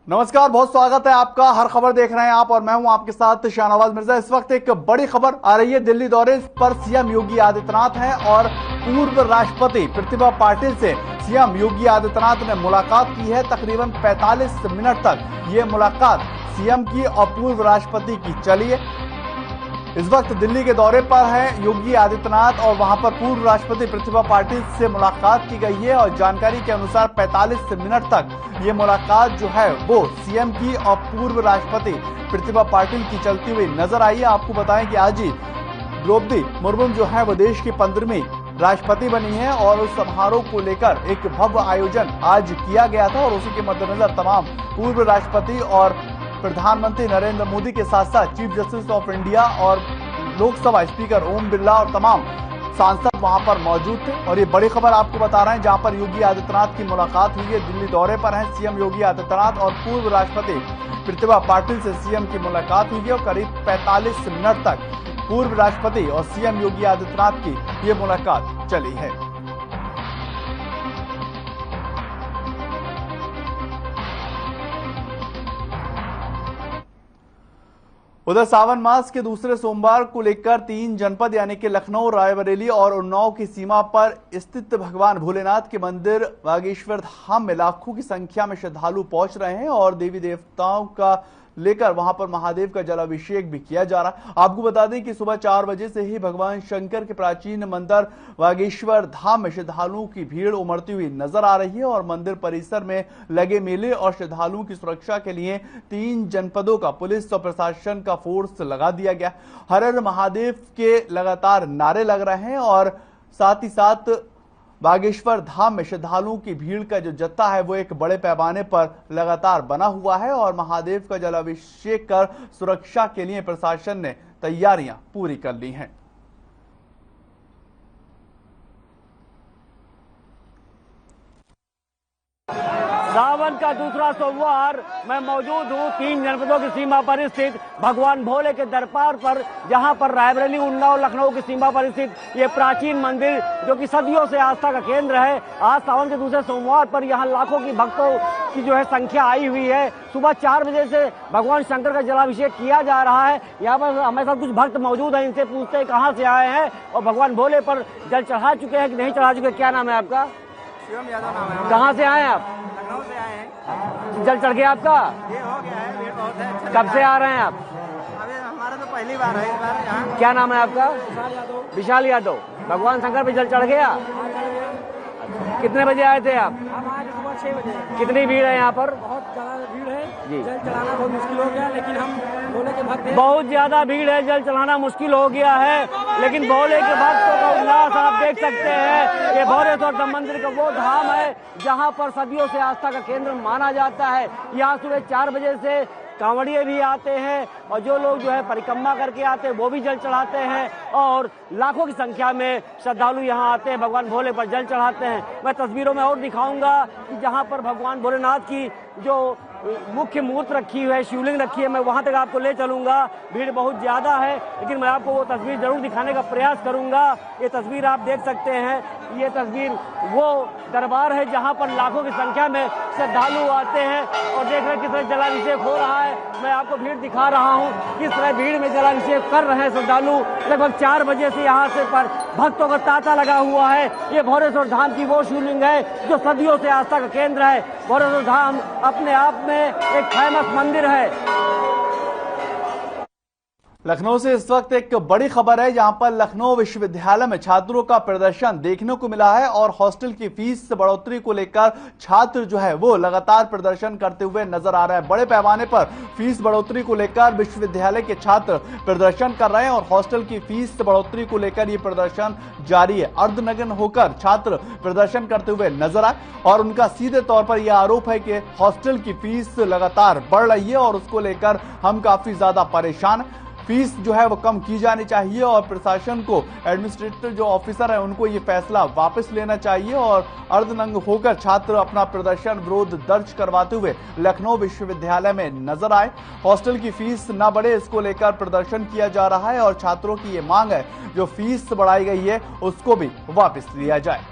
नमस्कार, बहुत स्वागत है आपका। हर खबर देख रहे हैं आप और मैं हूं आपके साथ शाहनवाज मिर्जा। इस वक्त एक बड़ी खबर आ रही है। दिल्ली दौरे पर सीएम योगी आदित्यनाथ हैं और पूर्व राष्ट्रपति प्रतिभा पाटिल से सीएम योगी आदित्यनाथ ने मुलाकात की है। तकरीबन 45 मिनट तक ये मुलाकात सीएम की और पूर्व राष्ट्रपति की चली है। इस वक्त दिल्ली के दौरे पर है योगी आदित्यनाथ और वहां पर पूर्व राष्ट्रपति प्रतिभा पाटिल से मुलाकात की गई है और जानकारी के अनुसार 45 मिनट तक ये मुलाकात जो है वो सीएम की और पूर्व राष्ट्रपति प्रतिभा पाटिल की चलती हुई नजर आई है। आपको बताएं कि आज ही द्रौपदी मुर्मू जो है वो देश की 15वीं राष्ट्रपति बनी है और उस समारोह को लेकर एक भव्य आयोजन आज किया गया था और उसी के मद्देनजर तमाम पूर्व राष्ट्रपति और प्रधानमंत्री नरेंद्र मोदी के साथ साथ चीफ जस्टिस ऑफ इंडिया और लोकसभा स्पीकर ओम बिरला और तमाम सांसद वहां पर मौजूद थे। और ये बड़ी खबर आपको बता रहे हैं जहां पर योगी आदित्यनाथ की मुलाकात हुई है। दिल्ली दौरे पर हैं सीएम योगी आदित्यनाथ और पूर्व राष्ट्रपति प्रतिभा पाटिल से सीएम की मुलाकात हुई है और करीब 45 मिनट तक पूर्व राष्ट्रपति और सीएम योगी आदित्यनाथ की ये मुलाकात चली है। उधर सावन मास के दूसरे सोमवार को लेकर 3 जनपद यानी कि लखनऊ, रायबरेली और उन्नाव की सीमा पर स्थित भगवान भोलेनाथ के मंदिर बागेश्वर धाम में लाखों की संख्या में श्रद्धालु पहुंच रहे हैं और देवी देवताओं का लेकर वहां पर महादेव का जलाभिषेक भी किया जा रहा है। आपको बता दें कि सुबह 4 बजे से ही भगवान शंकर के प्राचीन मंदिर बागेश्वर धाम में श्रद्धालुओं की भीड़ उमड़ती हुई नजर आ रही है और मंदिर परिसर में लगे मेले और श्रद्धालुओं की सुरक्षा के लिए 3 जनपदों का पुलिस और प्रशासन का फोर्स लगा दिया गया। हर हर महादेव के लगातार नारे लग रहे हैं और साथ ही साथ बागेश्वर धाम में श्रद्धालुओं की भीड़ का जो जत्था है वो एक बड़े पैमाने पर लगातार बना हुआ है और महादेव का जलाभिषेक कर सुरक्षा के लिए प्रशासन ने तैयारियां पूरी कर ली हैं। सावन का दूसरा सोमवार मैं मौजूद हूँ 3 जनपदों की सीमा पर स्थित भगवान भोले के दरबार पर, जहाँ पर रायबरेली, उन्नाव, लखनऊ की सीमा पर स्थित ये प्राचीन मंदिर जो कि सदियों से आस्था का केंद्र है। आज सावन के दूसरे सोमवार पर यहाँ लाखों की भक्तों की जो है संख्या आई हुई है। सुबह 4 बजे से भगवान शंकर का जलाभिषेक किया जा रहा है। यहाँ पर हमारे साथ कुछ भक्त मौजूद हैं, इनसे पूछते हैं कहाँ से आए हैं और भगवान भोले पर जल चढ़ा चुके हैं कि नहीं चढ़ा चुके। क्या नाम है आपका? शिवम यादव नाम है। कहाँ से आए हैं आप? लखनऊ से आए हैं। जल चढ़ गया आपका? ये हो गया है, भीड़ बहुत है। अच्छा कब से आ रहे हैं आप? अभी हमारा तो पहली बार है इस बार यहाँ। क्या नाम है आपका? विशाल यादव। भगवान शंकर पे जल चढ़ गया? कितने बजे आए थे आप? हम आज सुबह 6 बजे। कितनी भीड़ है यहाँ पर? बहुत ज्यादा भीड़ है जी। जल चढ़ाना बहुत मुश्किल हो गया, लेकिन हम भोले के भक्त हैं। बहुत ज्यादा भीड़ है, जल चढ़ाना मुश्किल हो गया है, लेकिन भोले के भक्तों का उल्लास आप देख सकते हैं। ये भोलेश्वर मंदिर का वो धाम है जहाँ पर सदियों से आस्था का केंद्र माना जाता है। यहाँ सुबह 4 बजे से कांवड़िए भी आते हैं और जो लोग जो है परिक्रमा करके आते हैं वो भी जल चढ़ाते हैं और लाखों की संख्या में श्रद्धालु यहाँ आते हैं, भगवान भोले पर जल चढ़ाते हैं। मैं तस्वीरों में और दिखाऊंगा कि जहाँ पर भगवान भोलेनाथ की जो मुख्य मूर्त रखी है, शिवलिंग रखी है, मैं वहां तक आपको ले चलूंगा। भीड़ बहुत ज्यादा है, लेकिन मैं आपको वो तस्वीर जरूर दिखाने का प्रयास करूंगा। ये तस्वीर आप देख सकते हैं, ये तस्वीर वो दरबार है जहां पर लाखों की संख्या में श्रद्धालु आते हैं और देख रहे हैं किस तरह जलाभिषेक हो रहा है। मैं आपको भीड़ दिखा रहा हूँ किस तरह भीड़ में जलाभिषेक कर रहे हैं श्रद्धालु। लगभग 4 बजे से यहाँ से पर भक्तों का तांता लगा हुआ है। ये भोलेश्वर धाम की वो शिवलिंग है जो सदियों से आस्था का केंद्र है। भोलेश्वर धाम अपने आप में एक फेमस मंदिर है। लखनऊ से इस वक्त एक बड़ी खबर है जहां पर लखनऊ विश्वविद्यालय में छात्रों का प्रदर्शन देखने को मिला है और हॉस्टल की फीस बढ़ोतरी को लेकर छात्र जो है वो लगातार प्रदर्शन करते हुए नजर आ रहे हैं। बड़े पैमाने पर फीस बढ़ोतरी को लेकर विश्वविद्यालय के छात्र प्रदर्शन कर रहे हैं और हॉस्टल की फीस बढ़ोतरी को लेकर ये प्रदर्शन जारी है। अर्धनग्न होकर छात्र प्रदर्शन करते हुए नजर आए और उनका सीधे तौर पर यह आरोप है कि हॉस्टल की फीस लगातार बढ़ रही है और उसको लेकर हम काफी ज्यादा परेशान हैं। फीस जो है वो कम की जानी चाहिए और प्रशासन को, एडमिनिस्ट्रेटिव जो ऑफिसर है उनको ये फैसला वापस लेना चाहिए और अर्धनग्न होकर छात्र अपना प्रदर्शन विरोध दर्ज करवाते हुए लखनऊ विश्वविद्यालय में नजर आए। हॉस्टल की फीस न बढ़े इसको लेकर प्रदर्शन किया जा रहा है और छात्रों की ये मांग है जो फीस बढ़ाई गई है उसको भी वापस लिया जाए।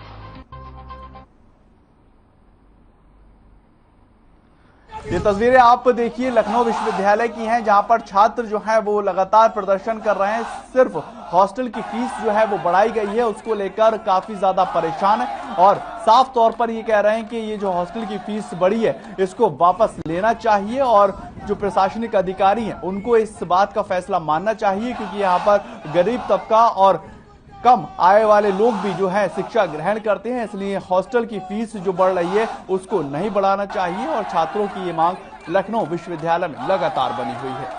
ये तस्वीरें आप देखिए लखनऊ विश्वविद्यालय की हैं, जहां पर छात्र जो है वो लगातार प्रदर्शन कर रहे हैं। सिर्फ हॉस्टल की फीस जो है वो बढ़ाई गई है, उसको लेकर काफी ज्यादा परेशान है और साफ तौर पर ये कह रहे हैं कि ये जो हॉस्टल की फीस बढ़ी है इसको वापस लेना चाहिए और जो प्रशासनिक अधिकारी हैं उनको इस बात का फैसला मानना चाहिए, क्योंकि यहाँ पर गरीब तबका और कम आय वाले लोग भी जो है शिक्षा ग्रहण करते हैं। इसलिए हॉस्टल की फीस जो बढ़ रही है उसको नहीं बढ़ाना चाहिए और छात्रों की ये मांग लखनऊ विश्वविद्यालय में लगातार बनी हुई है।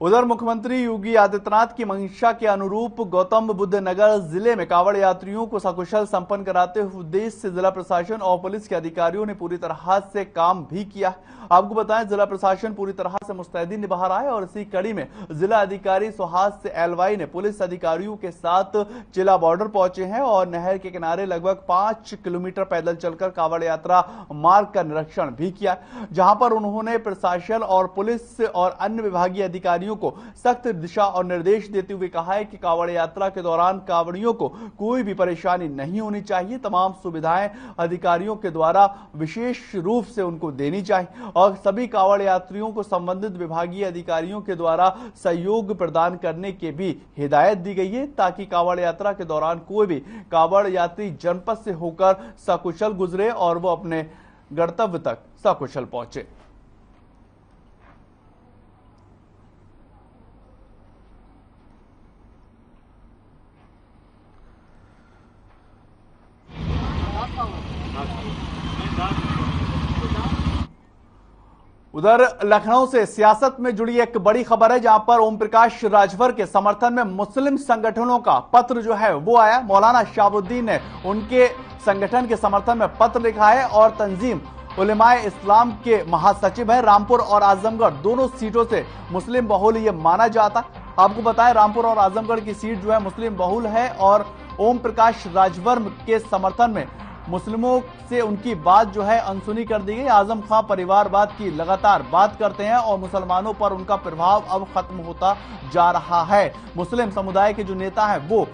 उधर मुख्यमंत्री योगी आदित्यनाथ की मंशा के अनुरूप गौतम बुद्ध नगर जिले में कांवड़ यात्रियों को सकुशल संपन्न कराते हुए उद्देश्य से जिला प्रशासन और पुलिस के अधिकारियों ने पूरी तरह से काम भी किया। आपको बताएं, जिला प्रशासन पूरी तरह से मुस्तैदी निभा रहा है और इसी कड़ी में जिला अधिकारी सुहास एलवाई ने पुलिस अधिकारियों के साथ चिला बॉर्डर पहुंचे हैं और नहर के किनारे लगभग 5 किलोमीटर पैदल चलकर कांवड़ यात्रा मार्ग का निरीक्षण भी किया, जहां पर उन्होंने प्रशासन और पुलिस और अन्य विभागीय अधिकारियों को सख्त दिशा और निर्देश देते हुए कहा है कि कांवड़ यात्रा के दौरान कांवड़ियों को कोई भी परेशानी नहीं होनी चाहिए। तमाम सुविधाएं अधिकारियों के द्वारा विशेष रूप से उनको देनी चाहिए और सभी कांवड़ यात्रियों को संबंधित विभागीय अधिकारियों के द्वारा सहयोग प्रदान करने की भी हिदायत दी गई है, ताकि कांवड़ यात्रा के दौरान कोई भी कांवड़ यात्री जनपद से होकर सकुशल गुजरे और वो अपने गंतव्य तक सकुशल पहुंचे। उधर लखनऊ से सियासत में जुड़ी एक बड़ी खबर है, जहां पर ओम प्रकाश राजभर के समर्थन में मुस्लिम संगठनों का पत्र जो है वो आया। मौलाना शहाबुद्दीन ने उनके संगठन के समर्थन में पत्र लिखा है और तंजीम उलेमाए इस्लाम के महासचिव है। रामपुर और आजमगढ़ दोनों सीटों से मुस्लिम बहुल ये माना जाता। आपको बताएं, रामपुर और आजमगढ़ की सीट जो है मुस्लिम बहुल है और ओम प्रकाश राजभर के समर्थन में मुस्लिमों से उनकी बात जो है अनसुनी कर दी गई। आजम खां परिवारवाद की लगातार बात करते हैं और मुसलमानों पर उनका प्रभाव अब खत्म होता जा रहा है। मुस्लिम समुदाय के जो नेता हैं वो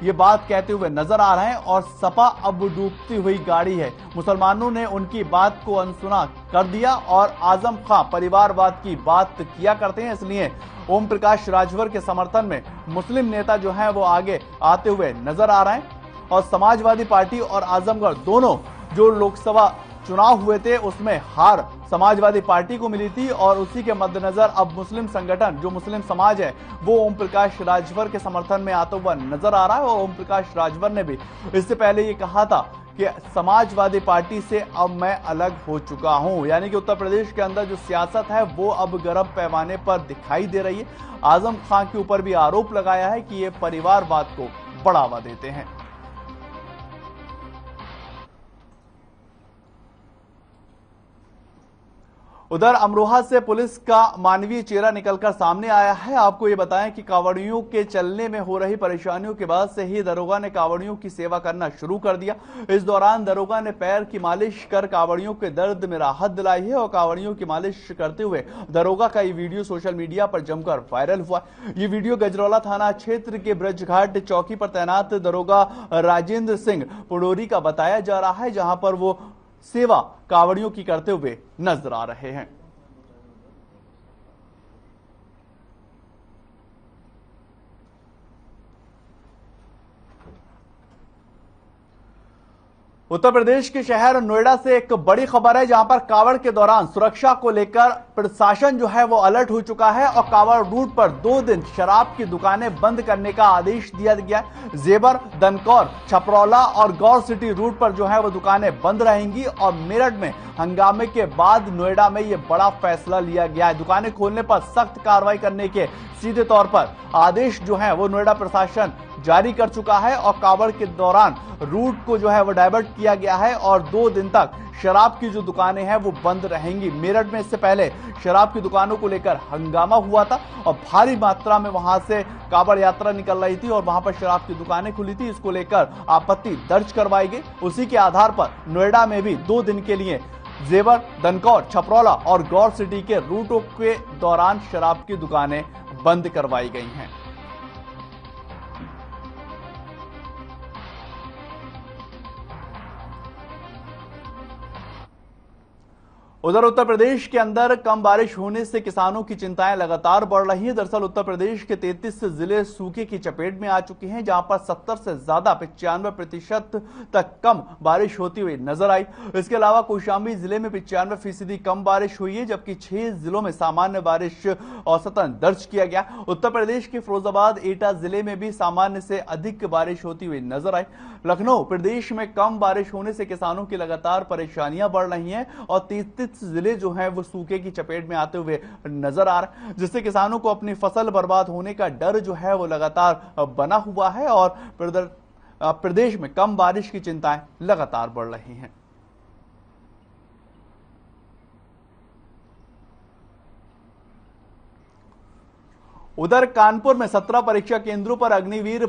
ये बात कहते हुए नजर आ रहे हैं और सपा अब डूबती हुई गाड़ी है। मुसलमानों ने उनकी बात को अनसुना कर दिया और आजम खां परिवारवाद की बात किया करते हैं। इसलिए ओम प्रकाश राजभर के समर्थन में मुस्लिम नेता जो है वो आगे आते हुए नजर आ रहे हैं और समाजवादी पार्टी और आजमगढ़ दोनों जो लोकसभा चुनाव हुए थे उसमें हार समाजवादी पार्टी को मिली थी और उसी के मद्देनजर अब मुस्लिम संगठन जो मुस्लिम समाज है वो ओम प्रकाश राजभर के समर्थन में आता हुआ नजर आ रहा है। और ओम प्रकाश राजभर ने भी इससे पहले ये कहा था कि समाजवादी पार्टी से अब मैं अलग हो चुका हूं, यानी कि उत्तर प्रदेश के अंदर जो सियासत है वो अब गर्म पैमाने पर दिखाई दे रही है। आजम खां के ऊपर भी आरोप लगाया है कि ये परिवारवाद को बढ़ावा देते हैं। उधर अमरोहा से पुलिस का मानवीय चेहरा निकलकर सामने आया है। आपको ये बताएं कि कांवड़ियों के चलने में हो रही परेशानियों के बाद से ही दरोगा ने कांवड़ियों की सेवा करना शुरू कर दिया। इस दौरान दरोगा ने पैर की मालिश कर कांवड़ियों के दर्द में राहत दिलाई है और कांवड़ियों की मालिश करते हुए दरोगा का ये वीडियो सोशल मीडिया पर जमकर वायरल हुआ। ये वीडियो गजरौला थाना क्षेत्र के ब्रजघाट चौकी पर तैनात दरोगा राजेंद्र सिंह पुडोरी का बताया जा रहा है, जहां पर वो सेवा कांवड़ियों की करते हुए नजर आ रहे हैं। उत्तर प्रदेश के शहर नोएडा से एक बड़ी खबर है, जहां पर कांवड़ के दौरान सुरक्षा को लेकर प्रशासन जो है वो अलर्ट हो चुका है और कांवड़ रूट पर 2 दिन शराब की दुकानें बंद करने का आदेश दिया गया है। जेवर, दनकौर, छपरौला और गौर सिटी रूट पर जो है वो दुकानें बंद रहेंगी और मेरठ में हंगामे के बाद नोएडा में ये बड़ा फैसला लिया गया है। दुकानें खोलने पर सख्त कार्रवाई करने के सीधे तौर पर आदेश जो है वो नोएडा प्रशासन जारी कर चुका है और कांवड़ के दौरान रूट को जो है वो डाइवर्ट किया गया है और 2 दिन तक शराब की जो दुकानें हैं वो बंद रहेंगी। मेरठ में इससे पहले शराब की दुकानों को लेकर हंगामा हुआ था और भारी मात्रा में वहां से कांवड़ यात्रा निकल रही थी और वहां पर शराब की दुकानें खुली थी। इसको लेकर आपत्ति दर्ज करवाई गई। उसी के आधार पर नोएडा में भी 2 दिन के लिए जेवर, दनकौर, छपरौला और गौर सिटी के रूटों के दौरान शराब की दुकानें बंद करवाई गई हैं। उधर उत्तर प्रदेश के अंदर कम बारिश होने से किसानों की चिंताएं लगातार बढ़ रही हैं। दरअसल उत्तर प्रदेश के 33 जिले सूखे की चपेट में आ चुके हैं, जहां पर 70 से ज्यादा 95% तक कम बारिश होती हुई नजर आई। इसके अलावा कौशाम्बी जिले में 95% कम बारिश हुई है, जबकि 6 जिलों में सामान्य बारिश औसतन दर्ज किया गया। उत्तर प्रदेश के फिरोजाबाद, एटा जिले में भी सामान्य से अधिक बारिश होती हुई नजर आई। लखनऊ प्रदेश में कम बारिश होने से किसानों की लगातार परेशानियां बढ़ रही हैं और 33 जिले जो हैं वो सूखे की चपेट में आते हुए नजर आ रहे हैं, जिससे किसानों को अपनी फसल बर्बाद होने का डर जो है वो लगातार बना हुआ है और प्रदेश में कम बारिश की चिंताएं लगातार बढ़ रही हैं। उधर कानपुर में 17 परीक्षा केंद्रों पर अग्निवीर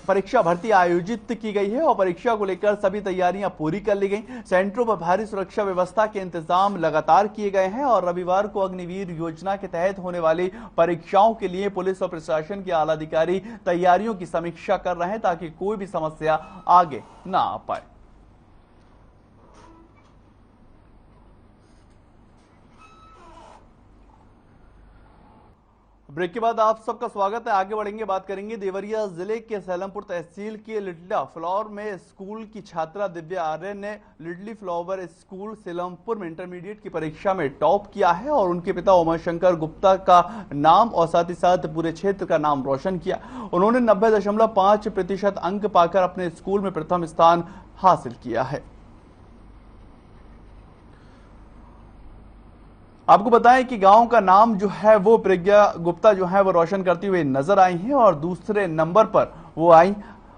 परीक्षा भर्ती आयोजित की गई है और परीक्षा को लेकर सभी तैयारियां पूरी कर ली गई। सेंटरों पर भारी सुरक्षा व्यवस्था के इंतजाम लगातार किए गए हैं और रविवार को अग्निवीर योजना के तहत होने वाली परीक्षाओं के लिए पुलिस और प्रशासन के आला अधिकारी तैयारियों की समीक्षा कर रहे हैं ताकि कोई भी समस्या आगे ना आ पाए। ब्रेक के बाद आप सबका स्वागत है। आगे बढ़ेंगे, बात करेंगे देवरिया जिले के सैलमपुर तहसील के लिडला फ्लावर में स्कूल की छात्रा दिव्या आर्य ने लिडली फ्लावर स्कूल सैलमपुर में इंटरमीडिएट की परीक्षा में टॉप किया है और उनके पिता उमाशंकर गुप्ता का नाम और साथ ही साथ पूरे क्षेत्र का नाम रोशन किया। उन्होंने 90.5% अंक पाकर अपने स्कूल में प्रथम स्थान हासिल किया है। आपको बताएं कि गांव का नाम जो है वो प्रज्ञा गुप्ता जो है वो रोशन करती हुई नजर आई हैं और दूसरे नंबर पर वो आई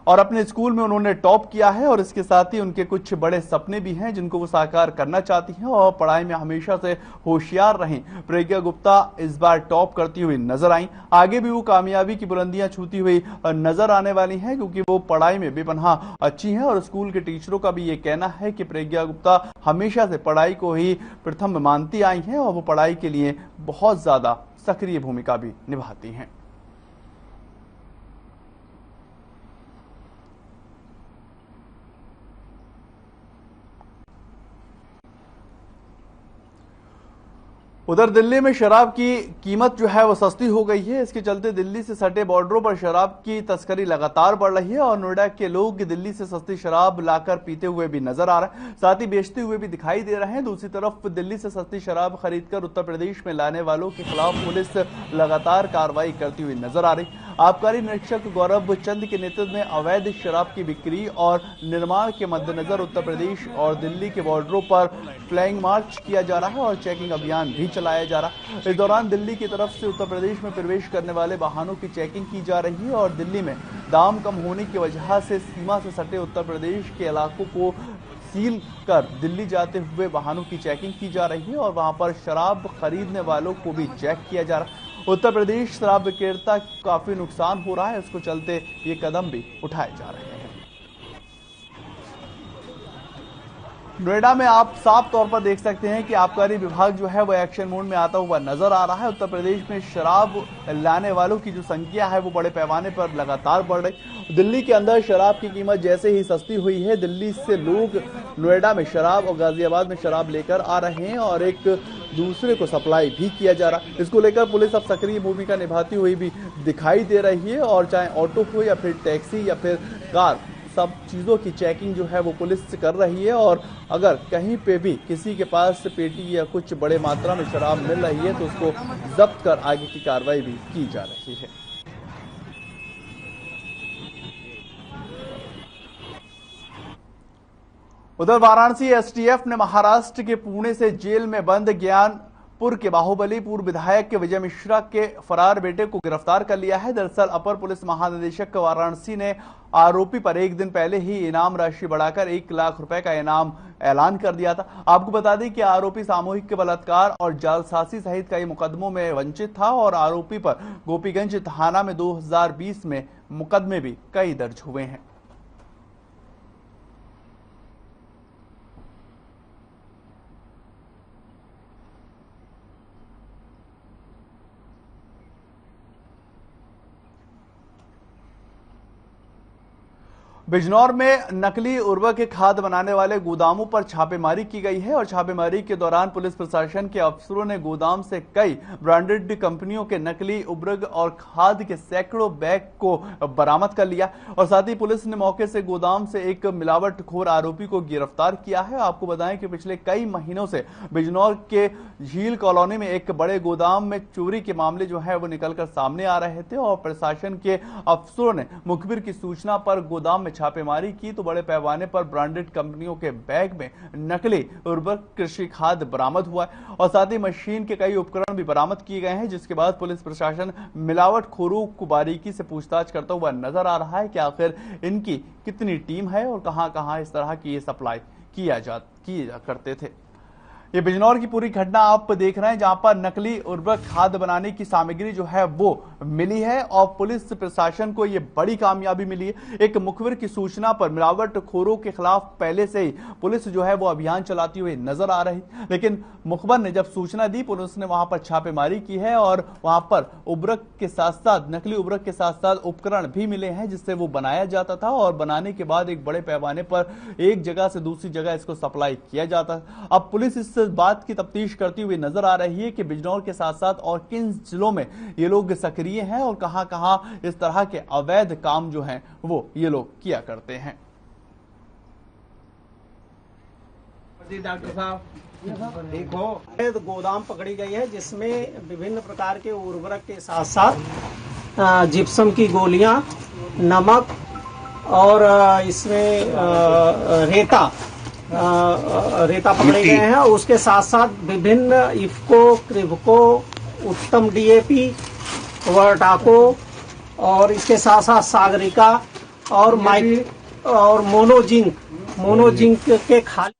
और अपने स्कूल में उन्होंने टॉप किया है और इसके साथ ही उनके कुछ बड़े सपने भी हैं जिनको वो साकार करना चाहती हैं और पढ़ाई में हमेशा से होशियार रहीं। प्रज्ञा गुप्ता इस बार टॉप करती हुई नजर आई। आगे भी वो कामयाबी की बुलंदियां छूती हुई नजर आने वाली हैं क्योंकि वो पढ़ाई में बेपनाह अच्छी हैं और स्कूल के टीचरों का भी ये कहना है कि प्रज्ञा गुप्ता हमेशा से पढ़ाई को ही प्रथम मानती आई हैं और वो पढ़ाई के लिए बहुत ज्यादा सक्रिय भूमिका भी निभाती हैं। उधर दिल्ली में शराब की कीमत जो है वो सस्ती हो गई है। इसके चलते दिल्ली से सटे बॉर्डरों पर शराब की तस्करी लगातार बढ़ रही है और नोएडा के लोग दिल्ली से सस्ती शराब लाकर पीते हुए भी नजर आ रहे हैं, साथ ही बेचते हुए भी दिखाई दे रहे हैं। दूसरी तरफ दिल्ली से सस्ती शराब खरीदकर उत्तर प्रदेश में लाने वालों के खिलाफ पुलिस लगातार कार्रवाई करती हुई नजर आ रही। आबकारी निरीक्षक गौरव चंद के नेतृत्व में अवैध शराब की बिक्री और निर्माण के मद्देनजर उत्तर प्रदेश और दिल्ली के बॉर्डरों पर फ्लाइंग मार्च किया जा रहा है और चेकिंग अभियान भी चलाया जा रहा है। इस दौरान दिल्ली की तरफ से उत्तर प्रदेश में प्रवेश करने वाले वाहनों की चेकिंग की जा रही है और दिल्ली में दाम कम होने की वजह से सीमा से सटे उत्तर प्रदेश के इलाकों को सील कर दिल्ली जाते हुए वाहनों की चेकिंग की जा रही है और वहां पर शराब खरीदने वालों को भी चेक किया जा रहा है। उत्तर प्रदेश शराब विक्रेता काफी नुकसान हो रहा है, इसको चलते ये कदम भी उठाए जा रहे हैं। नोएडा में आप साफ तौर पर देख सकते हैं कि आबकारी विभाग जो है वो एक्शन मोड में आता हुआ नजर आ रहा है। उत्तर प्रदेश में शराब लाने वालों की जो संख्या है वो बड़े पैमाने पर लगातार बढ़ रही। दिल्ली के अंदर शराब की कीमत जैसे ही सस्ती हुई है, दिल्ली से लोग नोएडा में शराब और गाजियाबाद में शराब लेकर आ रहे हैं और एक दूसरे को सप्लाई भी किया जा रहा है। इसको लेकर पुलिस अब सक्रिय भूमिका निभाती हुई भी दिखाई दे रही है और चाहे ऑटो हो या फिर टैक्सी या फिर कार, सब चीजों की चेकिंग जो है वो पुलिस कर रही है और अगर कहीं पे भी किसी के पास पेटी या कुछ बड़े मात्रा में शराब मिल रही है तो उसको जब्त कर आगे की कार्रवाई भी की जा रही है। उधर वाराणसी एसटीएफ ने महाराष्ट्र के पुणे से जेल में बंद ज्ञानपुर के बाहुबली पूर्व विधायक के विजय मिश्रा के फरार बेटे को गिरफ्तार कर लिया है। दरअसल अपर पुलिस महानिदेशक वाराणसी ने आरोपी पर एक दिन पहले ही इनाम राशि बढ़ाकर 1 लाख रुपए का इनाम ऐलान कर दिया था। आपको बता दें कि आरोपी सामूहिक बलात्कार और जालसाजी सहित कई मुकदमों में वंचित था और आरोपी पर गोपीगंज थाना में 2020 में मुकदमे भी कई दर्ज हुए हैं। बिजनौर में नकली उर्वरक के खाद बनाने वाले गोदामों पर छापेमारी की गई है और छापेमारी के दौरान पुलिस प्रशासन के अफसरों ने गोदाम से कई ब्रांडेड कंपनियों के नकली उर्वरक और खाद के सैकड़ों बैग को बरामद कर लिया और साथ ही पुलिस ने मौके से गोदाम से एक मिलावटखोर आरोपी को गिरफ्तार किया है। आपको बताएं कि पिछले कई महीनों से बिजनौर के झील कॉलोनी में एक बड़े गोदाम में चोरी के मामले जो है वो निकलकर सामने आ रहे थे और प्रशासन के अफसरों ने मुखबिर की सूचना पर गोदाम में छापेमारी की तो बड़े पैमाने पर ब्रांडेड कंपनियों के बैग में नकली उर्वरक कृषि खाद बरामद हुआ है और साथ ही मशीन के कई उपकरण भी बरामद किए गए हैं, जिसके बाद पुलिस प्रशासन मिलावटखोरों को बारीकी से पूछताछ करता हुआ नजर आ रहा है कि आखिर इनकी कितनी टीम है और कहां-कहां इस तरह की ये सप्लाई किए करते थे। ये बिजनौर की पूरी घटना आप देख रहे हैं जहां पर नकली उर्वरक खाद बनाने की सामग्री जो है वो मिली है और पुलिस प्रशासन को ये बड़ी कामयाबी मिली है। एक मुखबिर की सूचना पर मिलावटखोरों के खिलाफ पहले से ही पुलिस जो है वो अभियान चलाती हुई नजर आ रही, लेकिन मुखबिर ने जब सूचना दी पुलिस ने वहां पर छापेमारी की है और वहां पर उर्वरक के साथ साथ नकली उर्वरक के साथ साथ उपकरण भी मिले हैं जिससे वो बनाया जाता था और बनाने के बाद एक बड़े पैमाने पर एक जगह से दूसरी जगह इसको सप्लाई किया जाता। अब पुलिस इस बात की तफ्तीश करती हुई नजर आ रही है कि बिजनौर के साथ साथ और किन जिलों में ये लोग सक्रिय हैं और कहां-कहां इस तरह के अवैध काम जो हैं वो ये लोग किया करते हैं। डॉक्टर साहब देखो, गोदाम पकड़ी गई है जिसमें विभिन्न प्रकार के उर्वरक के साथ साथ जिप्सम की गोलियां, नमक और इसमें रेता पकड़े गए हैं। उसके साथ साथ विभिन्न इफ्को, क्रिबको, उत्तम डीएपी, वर्टाको और इसके साथ साथ सागरिका और मोनोजिंक के खाली।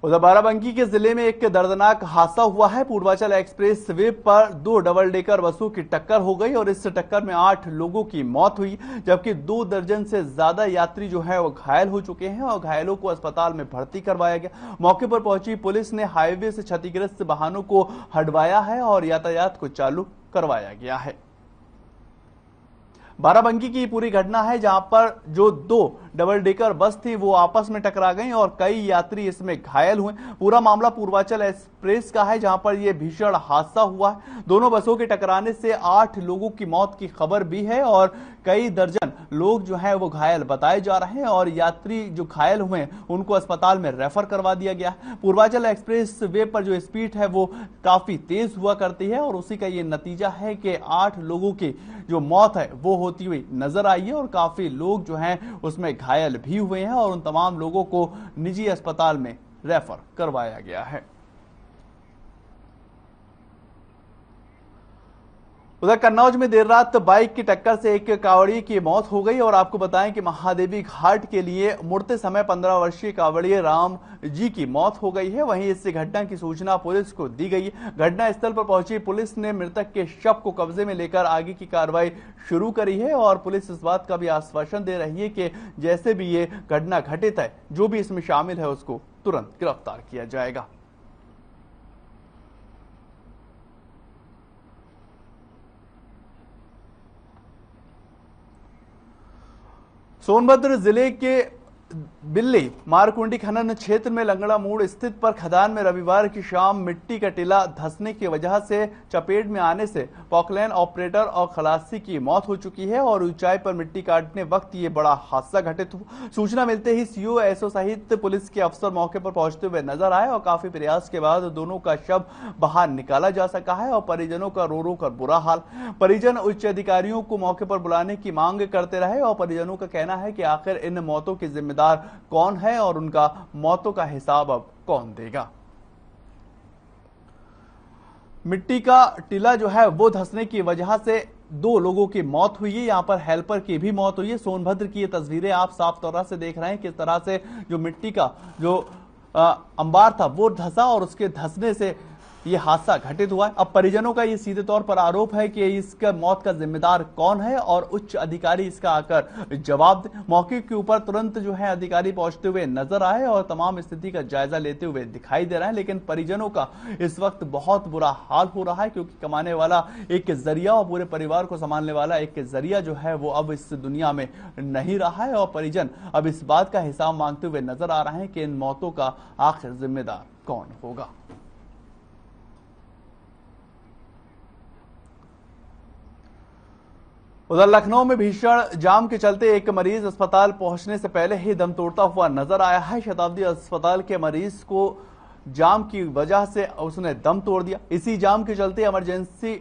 उधर बाराबंकी के जिले में एक दर्दनाक हादसा हुआ है। पूर्वांचल एक्सप्रेस वे पर 2 डबल डेकर बसों की टक्कर हो गई और इस टक्कर में 8 लोगों की मौत हुई, जबकि 2 दर्जन से ज्यादा यात्री जो है वो घायल हो चुके हैं और घायलों को अस्पताल में भर्ती करवाया गया। मौके पर पहुंची पुलिस ने हाईवे से क्षतिग्रस्त वाहनों को हटवाया है और यातायात को चालू करवाया गया है। बाराबंकी की पूरी घटना है जहां पर जो 2 डबल डेकर बस थी वो आपस में टकरा गई और कई यात्री इसमें घायल हुए। पूरा मामला पूर्वांचल एक्सप्रेस का है जहां पर यह भीषण हादसा हुआ है। दोनों बसों के टकराने से 8 लोगों की मौत की खबर भी है और कई दर्जन लोग जो है वो घायल बताए जा रहे हैं और यात्री जो घायल हुए उनको अस्पताल में रेफर करवा दिया गया। पूर्वांचल एक्सप्रेस वे पर जो स्पीड है वो काफी तेज हुआ करती है और उसी का ये नतीजा है कि 8 लोगों की जो मौत है वो होती हुई नजर आई है और काफी लोग जो हैं उसमें घायल भी हुए हैं और उन तमाम लोगों को निजी अस्पताल में रेफर करवाया गया है। उधर कन्नौज में देर रात बाइक की टक्कर से एक कांवड़िए की मौत हो गई और आपको बताएं कि महादेवी घाट के लिए मुड़ते समय 15 वर्षीय कांवड़िए राम जी की मौत हो गई है। वहीं इस घटना की सूचना पुलिस को दी गई है। घटनास्थल पर पहुंची पुलिस ने मृतक के शव को कब्जे में लेकर आगे की कार्रवाई शुरू करी है और पुलिस इस बात का भी आश्वासन दे रही है कि जैसे भी ये घटना घटित है जो भी इसमें शामिल है उसको तुरंत गिरफ्तार किया जाएगा। सोनभद्र जिले के बिल्ली मारकुंडी खनन क्षेत्र में लंगड़ा मोड़ स्थित पर खदान में रविवार की शाम मिट्टी का टीला धंसने की वजह से चपेट में आने से पॉकलैन ऑपरेटर और खलासी की मौत हो चुकी है और ऊंचाई पर मिट्टी काटने वक्त ये बड़ा हादसा घटित हुआ। सूचना मिलते ही सीओ एसओ सहित पुलिस के अफसर मौके पर पहुंचते हुए नजर आए और काफी प्रयास के बाद दोनों का शव बाहर निकाला जा सका है और परिजनों का रो रो कर बुरा हाल। परिजन उच्च अधिकारियों को मौके पर बुलाने की मांग करते रहे और परिजनों का कहना है कि आखिर इन मौतों की जिम्मेदार कौन है और उनका मौतों का हिसाब अब कौन देगा। मिट्टी का टीला जो है वो धंसने की वजह से 2 लोगों की मौत हुई है। यहां पर हेल्पर की भी मौत हुई है। सोनभद्र की ये तस्वीरें आप साफ तौर से देख रहे हैं किस तरह से जो मिट्टी का जो अंबार था वो धंसा और उसके धंसने से ये हादसा घटित हुआ है। अब परिजनों का ये सीधे तौर पर आरोप है कि इसका मौत का जिम्मेदार कौन है और उच्च अधिकारी इसका आकर जवाब दें। मौके के ऊपर तुरंत जो है अधिकारी पहुंचते हुए नजर आए और तमाम स्थिति का जायजा लेते हुए दिखाई दे रहे हैं, लेकिन परिजनों का इस वक्त बहुत बुरा हाल हो रहा है, क्योंकि कमाने वाला एक जरिया और पूरे परिवार को संभालने वाला एक जरिया जो है वो अब इस दुनिया में नहीं रहा है और परिजन अब इस बात का हिसाब मांगते हुए नजर आ रहे हैं कि इन मौतों का आखिर जिम्मेदार कौन होगा। उधर लखनऊ में भीषण जाम के चलते एक मरीज अस्पताल पहुंचने से पहले ही दम तोड़ता हुआ नजर आया है। शताब्दी अस्पताल के मरीज को जाम की वजह से उसने दम तोड़ दिया। इसी जाम के चलते इमरजेंसी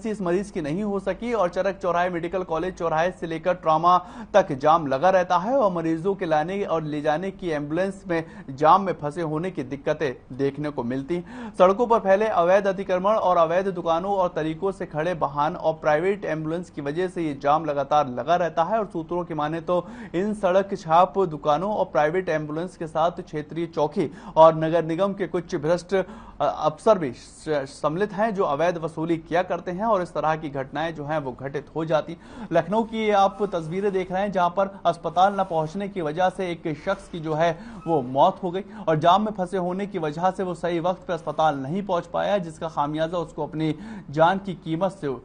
इस मरीज की नहीं हो सकी और चरक चौराहे, मेडिकल कॉलेज चौराहे से लेकर ट्रॉमा तक जाम लगा रहता है और मरीजों के लाने और ले जाने की एम्बुलेंस में जाम में फंसे होने की दिक्कतें देखने को मिलती। सड़कों पर फैले अवैध अतिक्रमण और अवैध दुकानों और तरीकों से खड़े वाहन और प्राइवेट एम्बुलेंस की वजह से ये जाम लगातार लगा रहता है और सूत्रों की माने तो इन सड़क छाप दुकानों और प्राइवेट एम्बुलेंस के साथ क्षेत्रीय चौकी और नगर निगम के कुछ भ्रष्ट अफसर भी सम्मिलित हैं जो अवैध वसूली किया करते हैं और इस तरह की घटनाएं जो हैं वो घटित हो जाती। लखनऊ की आप तस्वीरें देख रहे हैं जहां पर अस्पताल न पहुंचने की वजह से एक शख्स की जो है वो मौत हो गई और जाम में फंसे होने की वजह से वो सही वक्त पर अस्पताल नहीं पहुंच पाया, जिसका खामियाजा उसको अपनी जान की कीमत से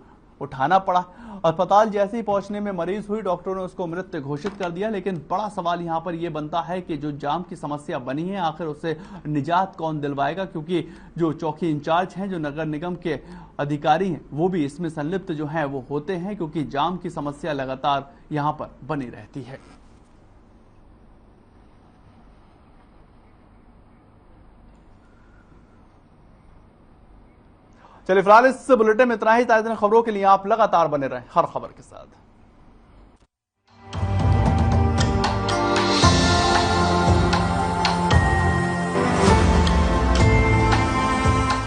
उठाना पड़ा। अस्पताल जैसे ही पहुंचने में मरीज हुई, डॉक्टरों ने उसको मृत घोषित कर दिया, लेकिन बड़ा सवाल यहां पर यह बनता है कि जो जाम की समस्या बनी है आखिर उससे निजात कौन दिलवाएगा, क्योंकि जो चौकी इंचार्ज हैं, जो नगर निगम के अधिकारी हैं, वो भी इसमें संलिप्त जो हैं वो होते हैं, क्योंकि जाम की समस्या लगातार यहां पर बनी रहती है। चलिए फिलहाल इस बुलेटिन में इतना ही। ताज़ा खबरों के लिए आप लगातार बने रहें हर खबर के साथ।